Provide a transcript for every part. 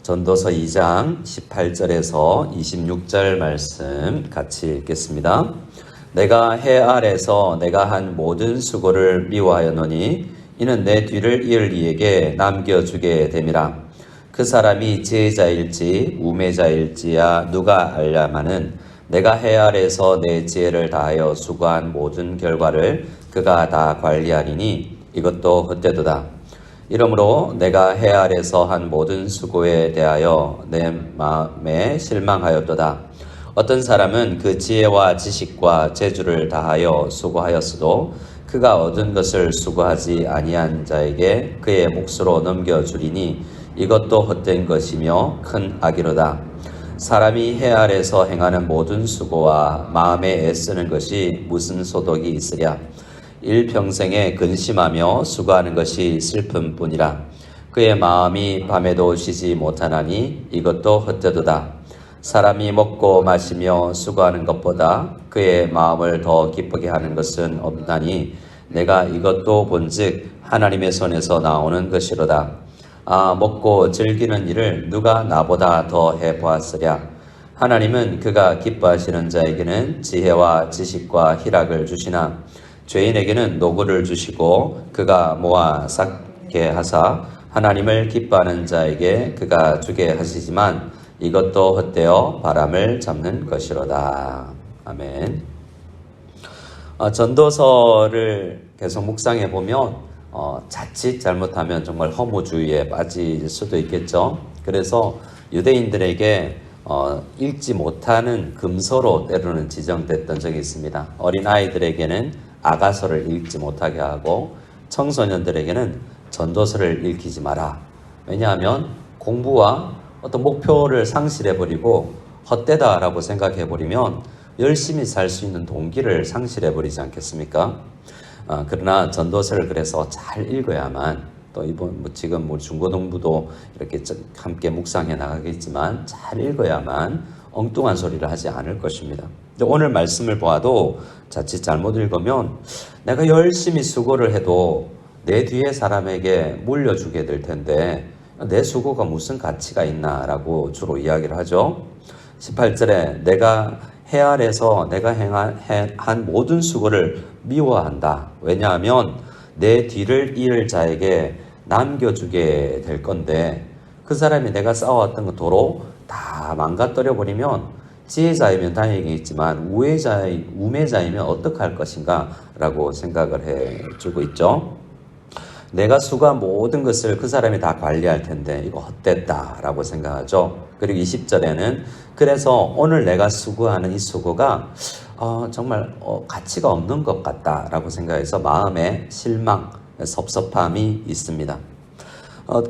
전도서 2장 18절에서 26절 말씀 같이 읽겠습니다. 내가 해 아래서 내가 한 모든 수고를 미워하였노니 이는 내 뒤를 이을 이에게 남겨주게 됨이라. 그 사람이 지혜자일지 우매자일지야 누가 알랴마는 내가 해 아래서 내 지혜를 다하여 수고한 모든 결과를 그가 다 관리하리니 이것도 헛되도다. 이러므로 내가 해 아래서 한 모든 수고에 대하여 내 마음에 실망하였도다. 어떤 사람은 그 지혜와 지식과 재주를 다하여 수고하였어도 그가 얻은 것을 수고하지 아니한 자에게 그의 몫으로 넘겨주리니 이것도 헛된 것이며 큰 악이로다. 사람이 해 아래서 행하는 모든 수고와 마음에 애쓰는 것이 무슨 소득이 있으랴. 일평생에 근심하며 수고하는 것이 슬픔뿐이라. 그의 마음이 밤에도 쉬지 못하나니 이것도 헛되도다. 사람이 먹고 마시며 수고하는 것보다 그의 마음을 더 기쁘게 하는 것은 없나니 내가 이것도 본즉 하나님의 손에서 나오는 것이로다. 먹고 즐기는 일을 누가 나보다 더 해보았으랴. 하나님은 그가 기뻐하시는 자에게는 지혜와 지식과 희락을 주시나 죄인에게는 노고를 주시고 그가 모아 쌓게 하사 하나님을 기뻐하는 자에게 그가 주게 하시지만 이것도 헛되어 바람을 잡는 것이로다. 아멘. 전도서를 계속 묵상해 보면 자칫 잘못하면 정말 허무주의에 빠질 수도 있겠죠. 그래서 유대인들에게 읽지 못하는 금서로 때로는 지정됐던 적이 있습니다. 어린아이들에게는 아가서를 읽지 못하게 하고 청소년들에게는 전도서를 읽히지 마라. 왜냐하면 공부와 어떤 목표를 상실해버리고 헛되다라고 생각해버리면 열심히 살 수 있는 동기를 상실해버리지 않겠습니까? 그러나 전도서를 그래서 잘 읽어야만 또 이번 지금 중고등부도 이렇게 함께 묵상해 나가겠지만 잘 읽어야만 엉뚱한 소리를 하지 않을 것입니다. 오늘 말씀을 보아도 자칫 잘못 읽으면 내가 열심히 수고를 해도 내 뒤에 사람에게 물려주게 될 텐데 내 수고가 무슨 가치가 있나라고 주로 이야기를 하죠. 18절에 내가 해 아래서 내가 한 모든 수고를 미워한다. 왜냐하면 내 뒤를 이을 자에게 남겨주게 될 건데 그 사람이 내가 쌓아왔던 거 도로 다 망가뜨려 버리면 지혜자이면 다행이겠지만 우매자이면 어떡할 것인가 라고 생각을 해주고 있죠. 내가 수고한 모든 것을 그 사람이 다 관리할 텐데 이거 헛됐다 라고 생각하죠. 그리고 20절에는 그래서 오늘 내가 수고하는 이 수고가 정말 가치가 없는 것 같다 라고 생각해서 마음에 실망, 섭섭함이 있습니다.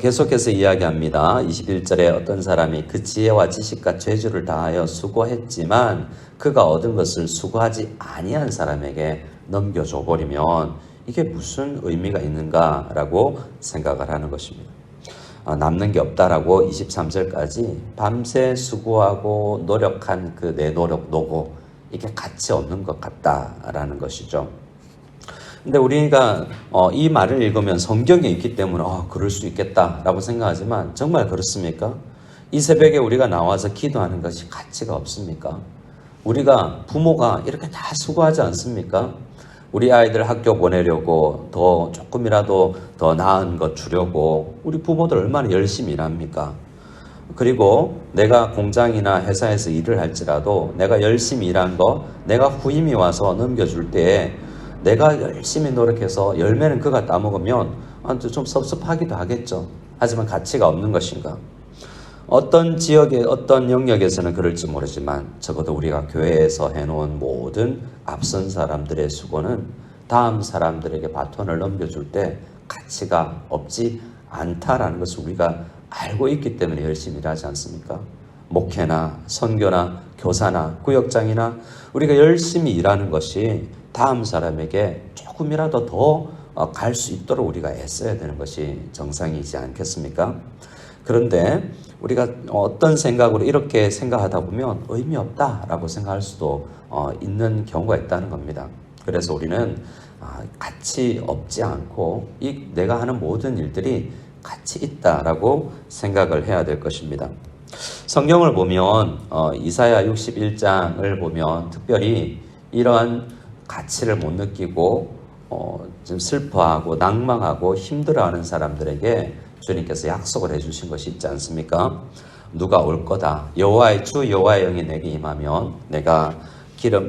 계속해서 이야기합니다. 21절에 어떤 사람이 그 지혜와 지식과 재주를 다하여 수고했지만 그가 얻은 것을 수고하지 아니한 사람에게 넘겨줘 버리면 이게 무슨 의미가 있는가라고 생각을 하는 것입니다. 남는 게 없다라고 23절까지 밤새 수고하고 노력한 그 내 노고 이게 가치 없는 것 같다라는 것이죠. 근데 우리가 이 말을 읽으면 성경에 있기 때문에 그럴 수 있겠다라고 생각하지만 정말 그렇습니까? 이 새벽에 우리가 나와서 기도하는 것이 가치가 없습니까? 우리가 부모가 이렇게 다 수고하지 않습니까? 우리 아이들 학교 보내려고 더 조금이라도 더 나은 것 주려고 우리 부모들 얼마나 열심히 일합니까? 그리고 내가 공장이나 회사에서 일을 할지라도 내가 열심히 일한 거 내가 후임이 와서 넘겨줄 때에 내가 열심히 노력해서 열매는 그가 따먹으면 좀 섭섭하기도 하겠죠. 하지만 가치가 없는 것인가? 어떤 지역에 어떤 영역에서는 그럴지 모르지만 적어도 우리가 교회에서 해놓은 모든 앞선 사람들의 수고는 다음 사람들에게 바톤을 넘겨줄 때 가치가 없지 않다라는 것을 우리가 알고 있기 때문에 열심히 일하지 않습니까? 목회나 선교나 교사나 구역장이나 우리가 열심히 일하는 것이 다음 사람에게 조금이라도 더 갈 수 있도록 우리가 애써야 되는 것이 정상이지 않겠습니까? 그런데 우리가 어떤 생각으로 이렇게 생각하다 보면 의미 없다라고 생각할 수도 있는 경우가 있다는 겁니다. 그래서 우리는 가치 없지 않고 내가 하는 모든 일들이 같이 있다라고 생각을 해야 될 것입니다. 성경을 보면 이사야 61장을 보면 특별히 이러한 가치를 못 느끼고 좀 슬퍼하고 낭망하고 힘들어하는 사람들에게 주님께서 약속을 해주신 것이 있지 않습니까? 누가 올 거다. 주 여호와의 영이 내게 임하면 내가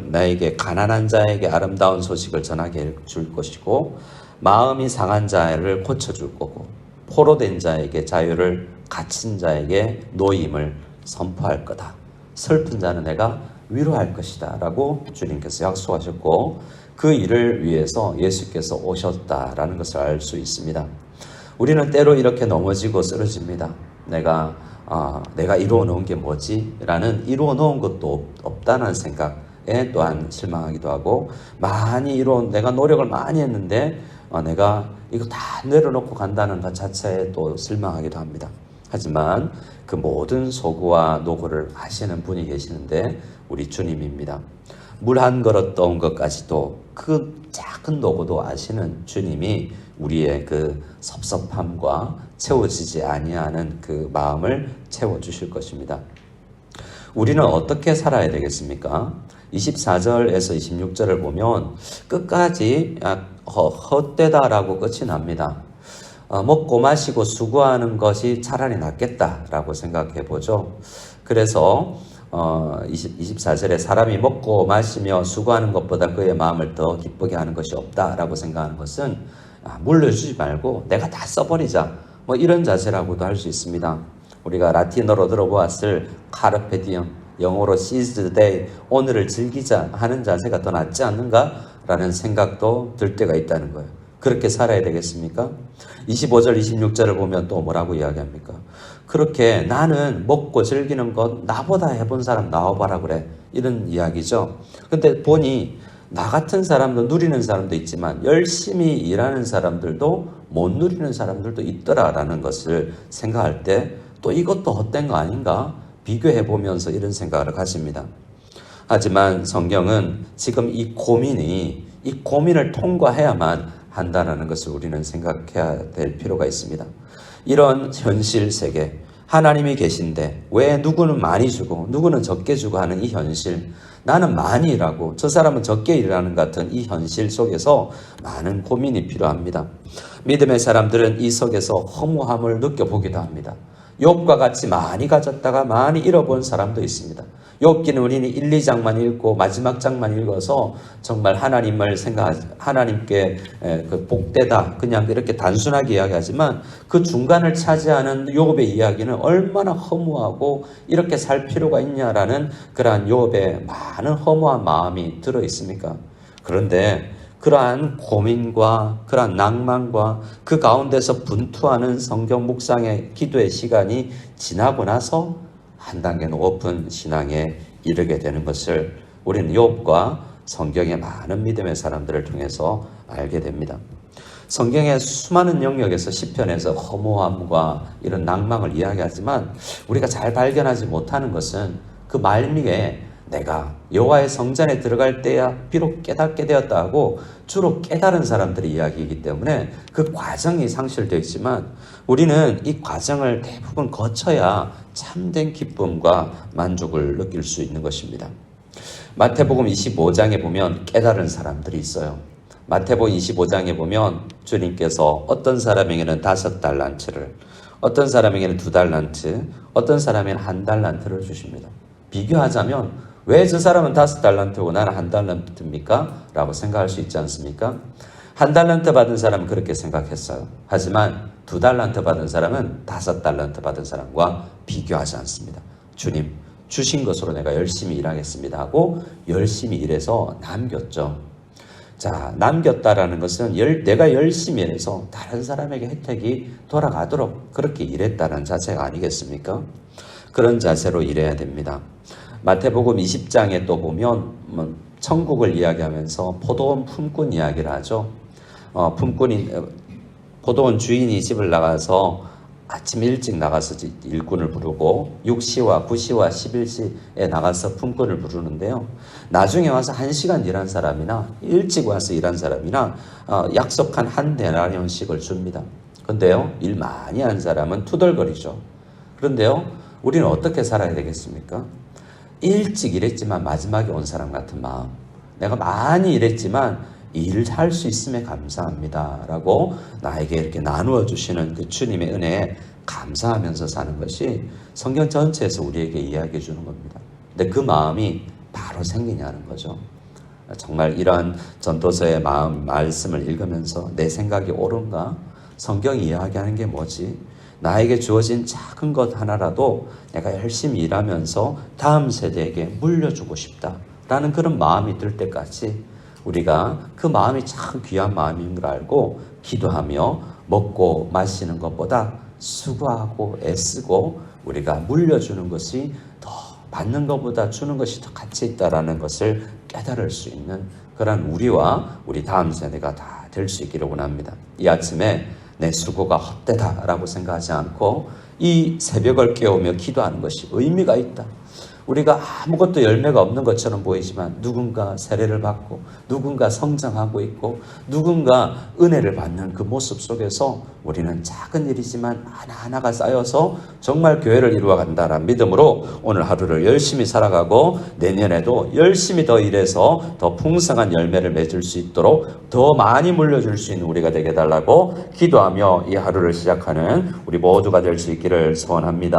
나에게 가난한 자에게 아름다운 소식을 전하게 해줄 것이고 마음이 상한 자를 고쳐줄 거고 포로된 자에게 자유를 갇힌 자에게 노임을 선포할 거다. 슬픈 자는 내가 위로할 것이다 라고 주님께서 약속하셨고 그 일을 위해서 예수께서 오셨다라는 것을 알 수 있습니다. 우리는 때로 이렇게 넘어지고 쓰러집니다. 내가 이루어 놓은 게 뭐지? 라는 이루어 놓은 것도 없다는 생각에 또한 실망하기도 하고 내가 노력을 많이 했는데 내가 이거 다 내려놓고 간다는 것 자체에 또 실망하기도 합니다. 하지만 그 모든 소구와 노고를 하시는 분이 계시는데 우리 주님입니다. 물 한 그릇 떠온 것까지도 그 작은 노고도 아시는 주님이 우리의 그 섭섭함과 채워지지 아니하는 그 마음을 채워주실 것입니다. 우리는 어떻게 살아야 되겠습니까? 24절에서 26절을 보면 끝까지 헛되다라고 끝이 납니다. 먹고 마시고 수고하는 것이 차라리 낫겠다라고 생각해 보죠. 그래서 24절에 사람이 먹고 마시며 수고하는 것보다 그의 마음을 더 기쁘게 하는 것이 없다라고 생각하는 것은 물려주지 말고 내가 다 써버리자 이런 자세라고도 할 수 있습니다. 우리가 라틴어로 들어보았을 카르페 디엄, 영어로 seize the day, 오늘을 즐기자 하는 자세가 더 낫지 않는가라는 생각도 들 때가 있다는 거예요. 그렇게 살아야 되겠습니까? 25절, 26절을 보면 또 뭐라고 이야기합니까? 그렇게 나는 먹고 즐기는 것 나보다 해본 사람 나와봐라 그래. 이런 이야기죠. 근데 보니 나 같은 사람도 누리는 사람도 있지만 열심히 일하는 사람들도 못 누리는 사람들도 있더라라는 것을 생각할 때 또 이것도 헛된 거 아닌가? 비교해 보면서 이런 생각을 가집니다. 하지만 성경은 지금 이 고민을 통과해야만 한다는 것을 우리는 생각해야 될 필요가 있습니다. 이런 현실 세계, 하나님이 계신데 왜 누구는 많이 주고 누구는 적게 주고 하는 이 현실, 나는 많이 일하고 저 사람은 적게 일하는 같은 이 현실 속에서 많은 고민이 필요합니다. 믿음의 사람들은 이 속에서 허무함을 느껴보기도 합니다. 욥과 같이 많이 가졌다가 많이 잃어본 사람도 있습니다. 욥기는 우리는 1, 2장만 읽고 마지막 장만 읽어서 정말 하나님께 그 복되다 그냥 이렇게 단순하게 이야기하지만 그 중간을 차지하는 욥의 이야기는 얼마나 허무하고 이렇게 살 필요가 있냐라는 그러한 욥의 많은 허무한 마음이 들어 있습니까? 그런데 그러한 고민과 그러한 낭만과 그 가운데서 분투하는 성경 묵상의 기도의 시간이 지나고 나서 한 단계 높은 신앙에 이르게 되는 것을 우리는 욥과 성경의 많은 믿음의 사람들을 통해서 알게 됩니다. 성경의 수많은 영역에서 시편에서 허무함과 이런 낭망을 이야기하지만 우리가 잘 발견하지 못하는 것은 그 말미에 내가 여호와의 성전에 들어갈 때야 비록 깨닫게 되었다 하고 주로 깨달은 사람들의 이야기이기 때문에 그 과정이 상실되어 있지만 우리는 이 과정을 대부분 거쳐야 참된 기쁨과 만족을 느낄 수 있는 것입니다. 마태복음 25장에 보면 깨달은 사람들이 있어요. 마태복음 25장에 보면 주님께서 어떤 사람에게는 5달란트를, 어떤 사람에게는 2달란트, 어떤 사람에게는 1달란트를 주십니다. 비교하자면 왜 저 사람은 5달란트고 나는 1달란트입니까? 라고 생각할 수 있지 않습니까? 1달란트 받은 사람은 그렇게 생각했어요. 하지만 2달란트 받은 사람은 5달란트 받은 사람과 비교하지 않습니다. 주님, 주신 것으로 내가 열심히 일하겠습니다 하고 열심히 일해서 남겼죠. 자, 남겼다라는 것은 내가 열심히 일해서 다른 사람에게 혜택이 돌아가도록 그렇게 일했다는 자세가 아니겠습니까? 그런 자세로 일해야 됩니다. 마태복음 20장에 또 보면 천국을 이야기하면서 포도원 품꾼 이야기를 하죠. 포도원 주인이 집을 나가서 아침 일찍 나가서 일꾼을 부르고 6시와 9시와 11시에 나가서 품꾼을 부르는데요. 나중에 와서 1시간 일한 사람이나 일찍 와서 일한 사람이나 약속한 한 데나리온씩을 줍니다. 근데요, 일 많이 한 사람은 투덜거리죠. 그런데요, 우리는 어떻게 살아야 되겠습니까? 일찍 일했지만 마지막에 온 사람 같은 마음. 내가 많이 일했지만 일을 할 수 있음에 감사합니다 라고 나에게 이렇게 나누어 주시는 그 주님의 은혜에 감사하면서 사는 것이 성경 전체에서 우리에게 이야기해 주는 겁니다. 근데 그 마음이 바로 생기냐는 거죠. 정말 이러한 전도서의 말씀을 읽으면서 내 생각이 옳은가? 성경이 이야기하는 게 뭐지? 나에게 주어진 작은 것 하나라도 내가 열심히 일하면서 다음 세대에게 물려주고 싶다라는 그런 마음이 들 때까지 우리가 그 마음이 참 귀한 마음인 걸 알고 기도하며 먹고 마시는 것보다 수고하고 애쓰고 우리가 물려주는 것이 더 받는 것보다 주는 것이 더 가치 있다라는 것을 깨달을 수 있는 그런 우리와 우리 다음 세대가 다 될 수 있기를 원합니다. 이 아침에 내 수고가 헛되다라고 생각하지 않고 이 새벽을 깨우며 기도하는 것이 의미가 있다. 우리가 아무것도 열매가 없는 것처럼 보이지만 누군가 세례를 받고 누군가 성장하고 있고 누군가 은혜를 받는 그 모습 속에서 우리는 작은 일이지만 하나하나가 쌓여서 정말 교회를 이루어간다는 믿음으로 오늘 하루를 열심히 살아가고 내년에도 열심히 더 일해서 더 풍성한 열매를 맺을 수 있도록 더 많이 물려줄 수 있는 우리가 되게 해달라고 기도하며 이 하루를 시작하는 우리 모두가 될 수 있기를 소원합니다.